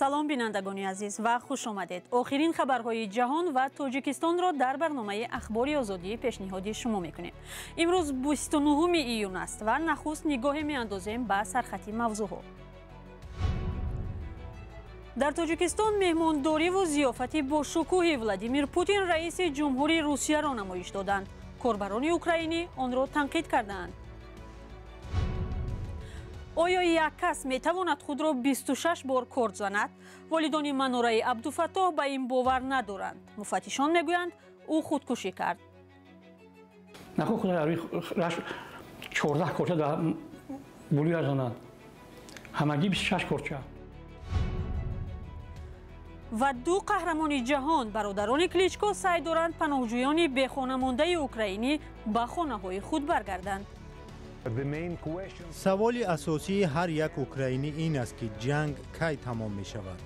салом бинандагони азиз ва хуш омадед. охирин хабарҳои ҷаҳон ва Тоҷикистонро дар барномаи ахбори озодӣ пешниҳоди шумо мекунем. Имрӯз 29 июн аст ва нахуст нигоҳе меандозем ба сархати мавзӯъҳо. дар Тоҷикистон меҳмондориву зиёфати бошукӯҳи Владимир Путин раиси ҷумҳури Русияро намоиш доданд. Корбарони украинӣ онро танқид карданд. оё як кас метавонад худро 26 бор корд занад? волидони Манораи Абдуфаттоҳ ба ин бовар надоранд. муфаттишон мегӯянд ӯ худкушӣ кард. 14 корча да булуя занад. ҳамагӣ 26 корча. ва ду қаҳрамони ҷаҳон бародарони Кличко сай доранд паноҳҷӯёни бехонамондаи украинӣ ба хонаҳои худ баргарданд. саволи асосии ҳар як украинӣ ин аст ки ҷанг кай тамом мешавад.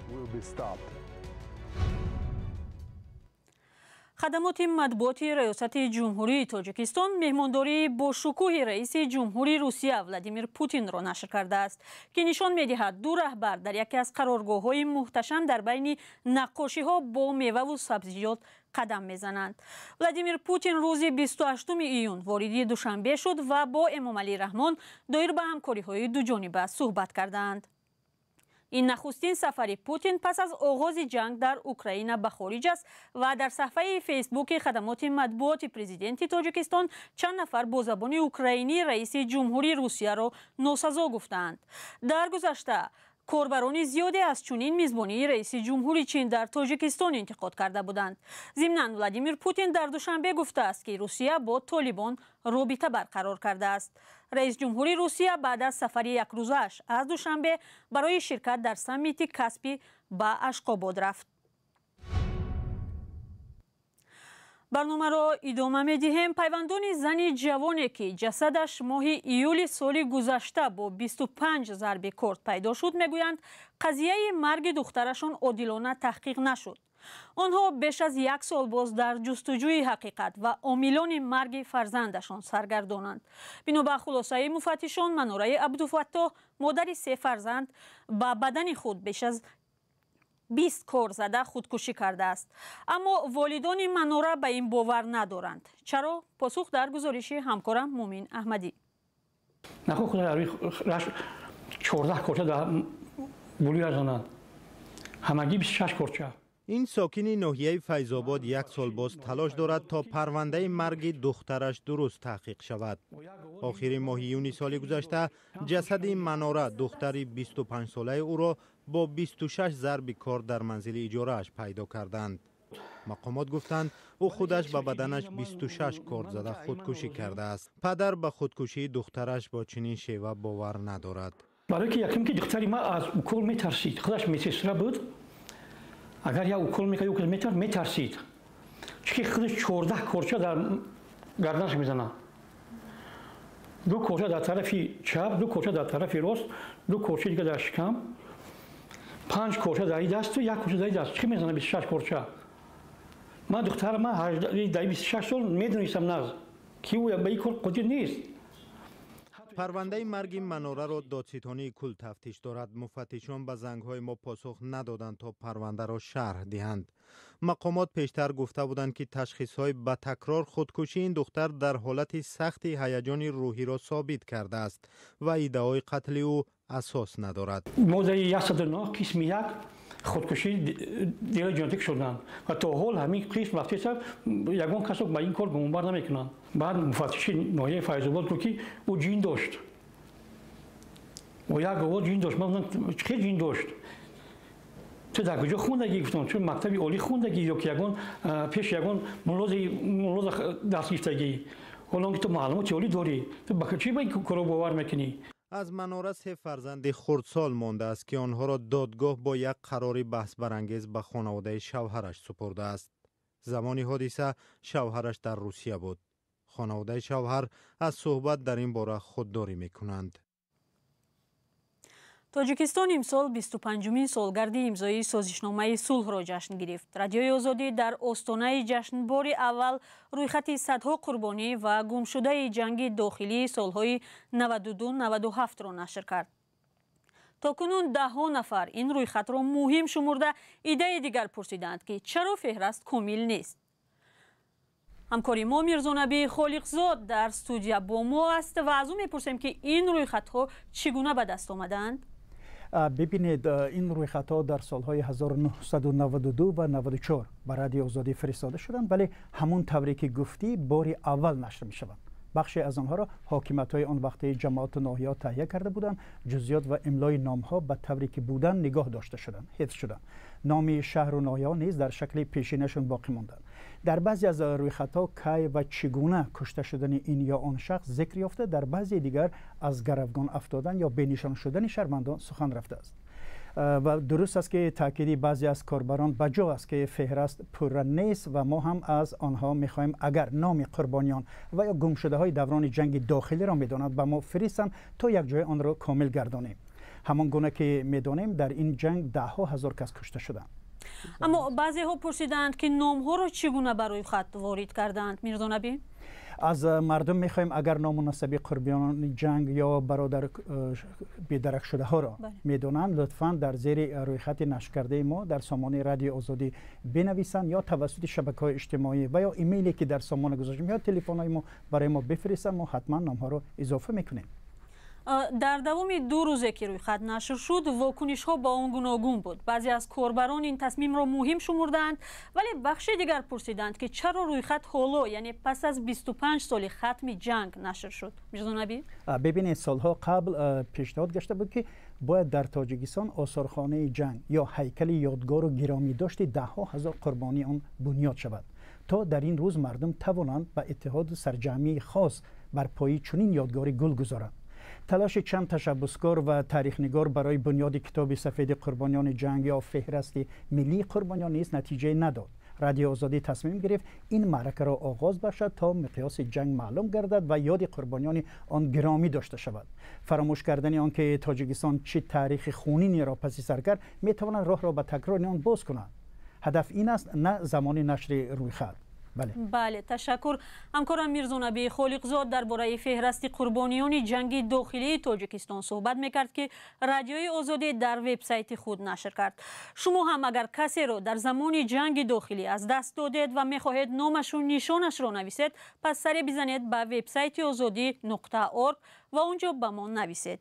хадамоти матбуоти раёсати ҷумҳурии Тоҷикистон меҳмондории бошукӯҳи раиси ҷумҳури Русия Владимир Путинро нашр кардааст, ки нишон медиҳад ду раҳбар дар яке аз қароргоҳҳои муҳташам дар байни наққошиҳо бо меваву сабзиёт қадам мезананд. Владимир Путин рӯзи 28 июн вориди Душанбе шуд ва бо Эмомалӣ Раҳмон доир ба ҳамкориҳои дуҷониба суҳбат кардаанд. ин нахустин сафари Путин пас аз оғози ҷанг дар Украина ба хориҷ аст ва дар саҳифаи фейсбуки хадамоти матбуоти президенти Тоҷикистон чанд нафар бо забони украинӣ раиси ҷумҳури Русияро носазо гуфтаанд. дар гузашта корбарони зиёде аз чунин мизбонии раиси ҷумҳури Чин дар Тоҷикистон интиқод карда буданд. зимнан Владимир Путин дар Душанбе гуфтааст, ки Русия бо Толибон робита барқарор кардааст. раис ҷумҳури Русия баъд аз сафари якрӯзааш аз Душанбе барои ширкат дар саммити Каспий ба Ашқобод рафт. барномаро идома медиҳем. пайвандони зани ҷавоне ки ҷасадаш моҳи июли соли гузашта бо 25 зарби корд пайдо шуд мегӯянд қазияи марги духтарашон одилона таҳқиқ нашуд. онҳо беш аз як сол боз дар ҷустуҷӯи ҳақиқат ва омилони марги фарзандашон саргардонанд. бино ба хулосаи муфаттишон, Манораи Абдуфаттоҳ модари 3 фарзанд ба бадани худ беш аз 20 кор зада худкушӣ кардааст. аммо волидони Манора ба ин бовар надоранд. чаро? посух дар гузориши ҳамкорам Мумин Аҳмадӣ. 14 корча да булуя занад. ҳамагӣ 26 корча. ин сокини ноҳияи Файзобод як сол боз талош дорад то парвандаи марги духтараш дуруст таҳқиқ шавад. охири моҳи июни соли гузашта ҷасади Манора духтари 25-солаи ӯро бо 26 зарби кор дар манзили иҷорааш пайдо карданд. мақомот гуфтанд ӯ худаш ба баданаш 26 корд зада худкушӣ кардааст. падар ба худкушии духтараш бо чунин шева бовар надорад. барои ки яким ки духтари ман аз укол метарсид, худаш медсестра буд. агар як укол мекард метарсид, чунки худаш 14 корча дар гарданаш мезанад. ду корча дар тарафи чап, ду корча дар тарафи рост, ду корча дига дар шикам, 5 корча дар ин дасту, як корча дар ин даст. чӣ мезанад 26 корча? ман духтарам 26 сол медонистам наз ки ӯ ба ин кор қодир нест. парвандаи марги Манораро додситонии кул тафтиш дорад. муфаттишон ба зангҳои мо посух надоданд то парвандаро шарҳ диҳанд. мақомот пештар гуфта буданд ки ташхисҳои ба такрор худкушии ин духтар дар ҳолати сахти ҳаяҷони рӯҳиро собит кардааст ва иддаои қатли ӯ асос надорад. моддаи 109 қисми 1 худкушӣ дела ҷонатик шуданд ва то ҳол ҳамин қисм вақтеса ягон касо ба ин кор гумонбар намекунанд. баъд муфаттиши ноҳияи Файзобод гуфт ки ӯ ҷин дошт. ӯ як овоз ҷин дошт. ман гуфтам чӣ ҷин дошт? ту дар куҷо хундагӣ? гуфтам чун мактаби олӣ хундагӣ ё ки ягон пеш ягон мулоза даст гирифтагӣ? ҳолон ки ту маълумоти олӣ дорӣ, ту ба чӣ ба ин корро бовар мекунӣ? аз Манора 3 фарзанди хурдсол мондааст ки онҳоро додгоҳ бо як қарори баҳсбарангез ба хонаводаи шавҳараш супурдааст. замони ҳодиса шавҳараш дар Русия буд. хонаводаи шавҳар аз суҳбат дар ин бора худдорӣ мекунанд. Тоҷикистон имсол 25-мин солгарди имзои созишномаи сулҳро ҷашн гирифт. Радиои Озодӣ дар остонаи ҷашн бори аввал рӯйхати садҳо қурбонӣ ва гумшудаи ҷанги дохилии солҳои 92-97ро нашр кард. تاکنون ده‌ها نفر این رویخط را مهم شمرده ایده دیگر پرسیدند که چرا فهرست کامل نیست. همکاری ما میرزا نبی خالقزاد در استودیو با ما است و از او میپرسیم که این رویخطها چگونه به دست آمدند؟ ببینید، این رویخطها در سالهای 1992 و 94 به رادیو آزادی فرستاده شدند، ولی همون طوری که گفتی بار اول نشر می شوند. بخشی از آنها را حاکمیت‌های آن وقتی جماعت و ناحیه‌ها تهیه کرده بودند. جزئیات و املای نام‌ها به طوری که بودند نگاه داشته شدند، حفظ شدند. نام شهر و ناحیه‌ها نیز در شکل پیشینشون باقی ماندند. در بعضی از رویخطها کی و چگونه کشته شدن این یا آن شخص ذکر یافته، در بعضی دیگر از گروگان افتادن یا بینشان شدن شهروندان سخن رفته است. و درست است که تأکیدی بعضی از کاربران بجا است که فهرست پر نیست و ما هم از آنها می‌خواهیم اگر نام قربانیان و یا گمشده های دوران جنگ داخلی را می‌دانند با ما فرستند تا یک جای آن را کامل گردانیم. همان گونه که می‌دانیم در این جنگ ده‌ها هزار کس کشته شدند. اما بعضی ها پرسیدند که نام ها را چگونه برای خط وارد کردند. میرزا نبی؟ از مردم میخوایم اگر نامناسبی قربانیان جنگ یا برادر بیدرک شده ها را میدونند لطفاً در زیر روی خط نشر کرده ما در سامانه رادیو آزادی بنویسند یا توسط شبکه‌های اجتماعی و یا ایمیلی که در سامانه گذاشتیم یا تلفن‌های ما برای ما بفرستند. ما حتما نام ها را اضافه میکنیم. در دوام 2 روزه که روی خط نشر شد واکنش ها با آن گوناگون بود. بعضی از کاربران این تصمیم را مهم شمردند، ولی بخش دیگر پرسیدند که چرا روی خط حالا یعنی پس از 25 سال ختم جنگ نشر شد. میرزا نبی؟ ببینید، سالها قبل پیشنهاد گشته بود که باید در تاجیکستان آثارخانه جنگ یا هیکل یادگار و گرامی داشته ده‌ها هزار قربانی آن بنیاد شود تا در این روز مردم توانند به اتحاد سرجمعی خاص بر پای چنین یادگاری گل گذارند. تلاش چند تشبسکار و تاریخ‌نگار برای بنیاد کتاب سفید قربانیان جنگ یا فهرست ملی قربانیان نیز نتیجه نداد. رادیو آزادی تصمیم گرفت این معرکه را آغاز باشد تا مقیاس جنگ معلوم گردد و یاد قربانیان آن گرامی داشته شود. فراموش کردن آن که تاجیکستان چه تاریخ خونینی را پس سر کرد میتواند راه را به تکرار آن باز کند. هدف این است، نه زمان نشر روی خط. بله، تشکر. همکارم میرزا نبی خالقزاد درباره فهرست قربانیان جنگ داخلی تاجیکستان صحبت میکرد که رادیوی آزادی در وبسایت خود نشر کرد. شما هم اگر کسی را در زمان جنگ داخلی از دست دادید و میخواهید نامش و نشانش را نویسید، پس سری بزنید به وبسایت azadi.org و اونجا به ما نویسید.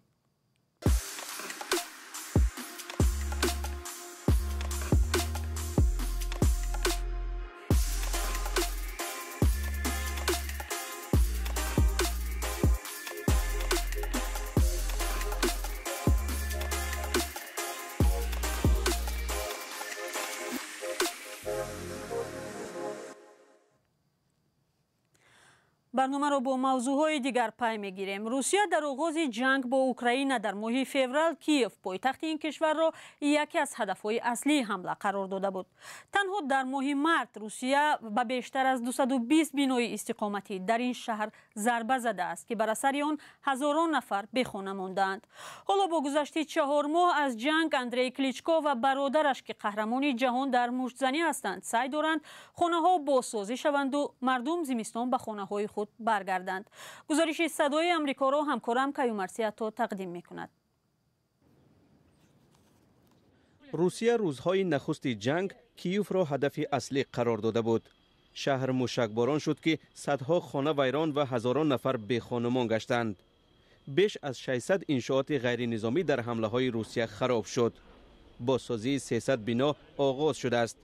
برنامه را با موضوعهای دیگر پی میگیریم. روسیه در آغاز جنگ با اوکراین در ماه فوریه کیف پایتخت این کشور را یکی از هدفهای اصلی حمله قرار داده بود. تنها در ماه مارس روسیه به بیشتر از 220 بنای استقامتی در این شهر ضربه زده است که بر اثر آن هزاران نفر بی خانه ماندند. حالا با گذشت 4 ماه از جنگ اندری کلیچکو و برادرش که قهرمان جهان در مشت‌زنی هستند سعی دارند خانه ها بازسازی شوند و مردم زمستان به خانه های خود برگردند. گزارش صدای آمریکا را همکارم کیومرسیاتو تقدیم می‌کند. روسیه روزهای نخست جنگ کیوف را هدف اصلی قرار داده بود. شهر موشکباران شد که صدها خانه ویران و هزاران نفر بی خانمان گشتند. بیش از 600 انشاءات غیر نظامی در حمله های روسیه خراب شد. بازسازی 300 بنا آغاز شده است.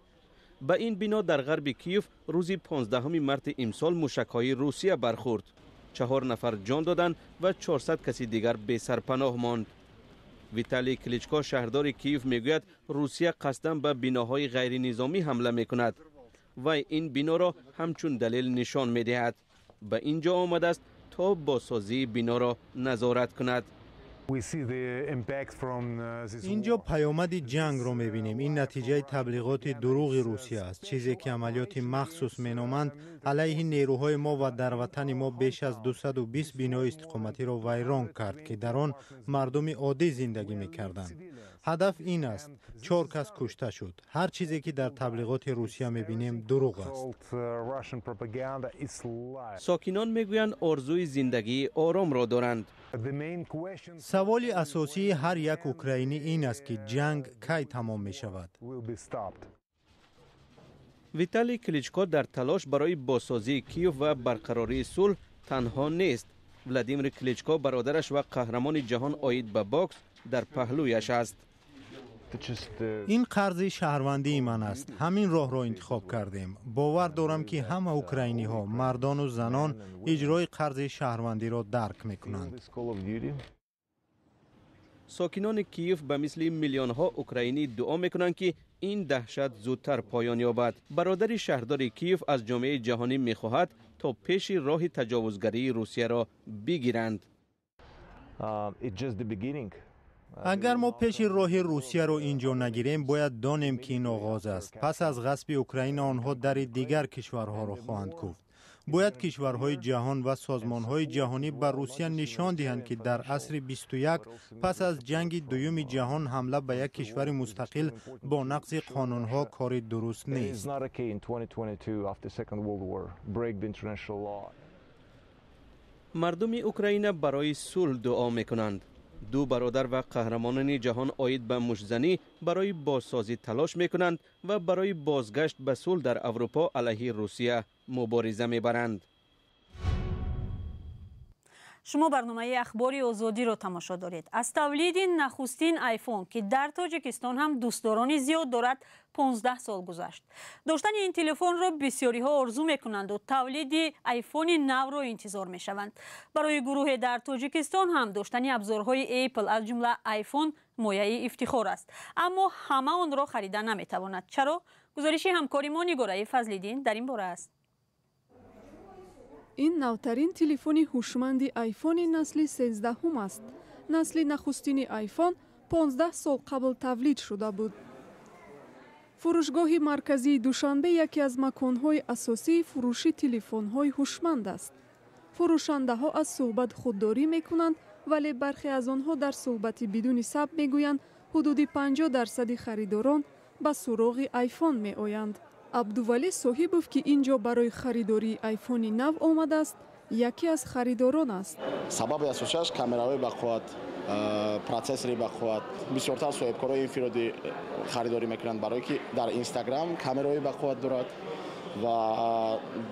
به این بنا در غرب کیوف روز 15 مارس امسال موشک‌های روسیه برخورد. 4 نفر جان دادند و 400 کسی دیگر بی سرپناه ماند. ویتالی کلیچکو شهردار کیف میگوید روسیه قصداً به بناهای غیر نظامی حمله میکند و این بنا را همچون دلیل نشان میدهد. به اینجا آمده است تا بازسازی بنا را نظارت کند. اینجا پیامد جنگ رو میبینیم. این نتیجه تبلیغات دروغ روسیه است، چیزی که عملیات مخصوص مینامند علیه نیروهای ما و در وطن ما بیش از 220 بنای استقامتی را ویران کرد که در آن مردم عادی زندگی میکردند. هدف این است 4 کس کشته شد. هر چیزی که در تبلیغات روسیه میبینیم دروغ است. ساکنان میگویند آرزوی زندگی آرام را دارند. سوال اساسی هر یک اوکراینی این است که جنگ کی تمام می شود. ویتالی کلیچکو در تلاش برای بازسازی کیوف و برقراری صلح تنها نیست. ولادیمیر کلیچکو برادرش و قهرمان جهان آید به باکس در پهلویش است. این قرض شهروندی من است. همین راه را انتخاب کردیم. باور دارم که همه اوکراینی ها، مردان و زنان اجرای قرض شهروندی را درک میکنند. ساکنان کیف به مثل میلیون ها اوکراینی دعا میکنند که این دهشت زودتر پایان یابد. برادر شهردار کیف از جامعه جهانی میخواهد تا پیش راه تجاوزگری روسیه را بگیرند. اگر ما پیش راه روسیه را اینجا نگیریم باید دانیم که این آغاز است. پس از غصب اوکراین آنها در دیگر کشورها را خواهند کوفت. باید کشورهای جهان و سازمانهای جهانی بر روسیه نشان دهند که در عصر 21 پس از جنگ دوم جهان حمله به یک کشور مستقل با نقض قانونها کار درست نیست. مردم اوکراین برای صلح دعا میکنند. دو برادر و قهرمانان جهان آید به مشزنی برای بازسازی تلاش میکنند و برای بازگشت به صلح در اروپا علیه روسیه مبارزه میبرند. شما برنامه اخباری آزادی را تماشا دارید. از تولید نخستین آیفون که در تاجیکستان هم دوستدارانی زیاد دارد 15 سال گذشت. داشتن این تلفن را بسیاری ها آرزو میکنند و تولید آیفون نو را انتظار میشوند. برای گروه در تاجیکستان هم داشتن ابزارهای اپل از جمله آیفون مایه افتخار است. اما همه آن را خریدن نمیتواند. چرا؟ گزارش همکاری ما نگارای فضل‌الدین در این باره است. این نوترین تلفن هوشمند آیفون نسل 13 است. نسل نخستین آیفون 15 سال قبل تولید شده بود. فروشگاه مرکزی دوشنبه یکی از مکان‌های اساسی فروش تلفن‌های هوشمند است. فروشنده‌ها از صحبت خودداری می‌کنند ولی برخی از آنها در صحبت بدون ثبت می‌گویند حدود 50% خریداران به سراغ آیفون می‌آیند. عبدولی صاحبوف که اینجا برای خریداری آیفون نو آمده است، یکی از خریداران است. سبب اساسیش کامرای بقوت، پروسسوری بقوت، بسیارتر صاحبکارای انفرادی خریداری میکنند برای که در اینستاگرام کامرای بقوت دارد و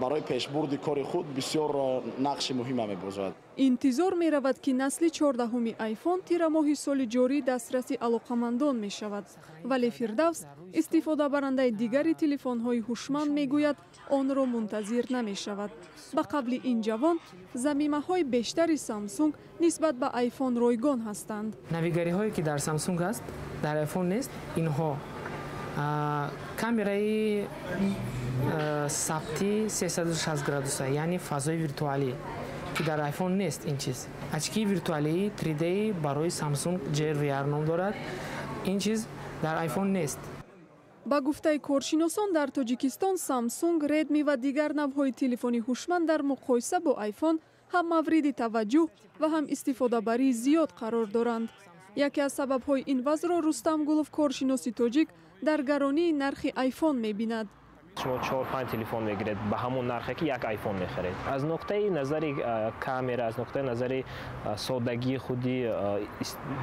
برای پیشبرد کار خود بسیار نقش مهم می‌باشد. انتظار می‌رود که نسل 14 آیفون تیر ماه سال جاری دسترسی علاقمندان می‌شود، ولی فردوس استفاده برنده دیگری تلفن‌های هوشمند می‌گوید آن را منتظر نمی‌شود. به قبل این جوان ضمیمه‌های بیشتری سامسونگ نسبت به آیفون رایگان هستند. نویگری‌هایی که در سامسونگ است در آیفون نیست. اینها کامرای ثبتی 360 گرادوس یعنی فضای ویرتوالی که در آیفون نیست. این چیز اچکی ویرتوالی 3D برای سامسونگ جر وی آر نام دارد. این چیز در آیفون نیست. با گفته کارشناسان در تاجیکستان سامسونگ، ردمی و دیگر نوهای تلفنی هوشمند در مقایسه با آیفون هم مورد توجه و هم استفاده بری زیاد قرار دارند. یکی از سبب‌های این وضع را رستم گلوف کارشناس تاجیک در گرانی نرخ آیفون می‌بیند. شما 4-5 تلفن میگیرید به همون نرخی که یک آیفون میخرید. از نقطه نظر کامera، از نقطه نظر سادگی خودی،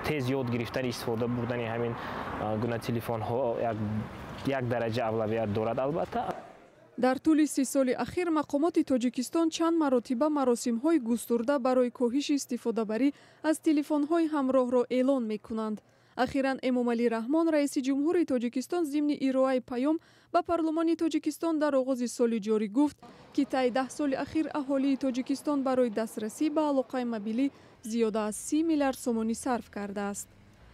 تیز یاد گرفتن استفاده بردن همین گونه تلفن ها یک درجه اولویت دارد. البته در طول 3 سال اخیر مقامات تاجیکستان چند مراتبه مراسم‌های گسترده برای کاهش استفاده بری از تلفن‌های همراه را اعلان می‌کنند. اخیراً امامعلی رحمان رئیس جمهور تاجیکستان ضمن ارائه پیام به پارلمان تاجیکستان در آغاز سال جاری گفت که طی 10 سال اخیر اهالی تاجیکستان برای دسترسی به علاقه موبیلی زیاده از 30 میلیارد سومانی صرف کرده است.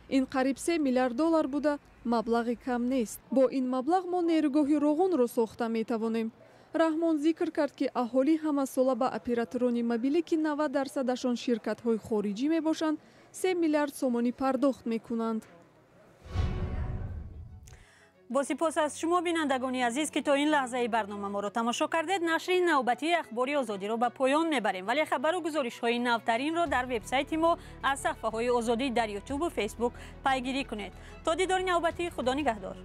این قریب 3 میلیارد دلار بوده، مبلغ کم نیست. با این مبلغ ما نیروگاه روغن را ساخته می توانیم. رحمان ذکر کرد که اهالی همه ساله به اپراتوران موبیلی که 90% شرکت‌های خارجی می باشند 3 میلیارد سومانی پرداخت می کنند. با سپاس از شما بینندگان عزیز که تا این لحظه برنامه ما را تماشا کردید. نشر نوبتی اخباری آزادی را به پایان میبریم، ولی خبر و گزارش های نوترین را در وبسایت ما از صفحه های آزادی در یوتیوب و فیسبوک پیگیری کنید. تا دیدار نوبتی، خدا نگهدار.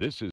This is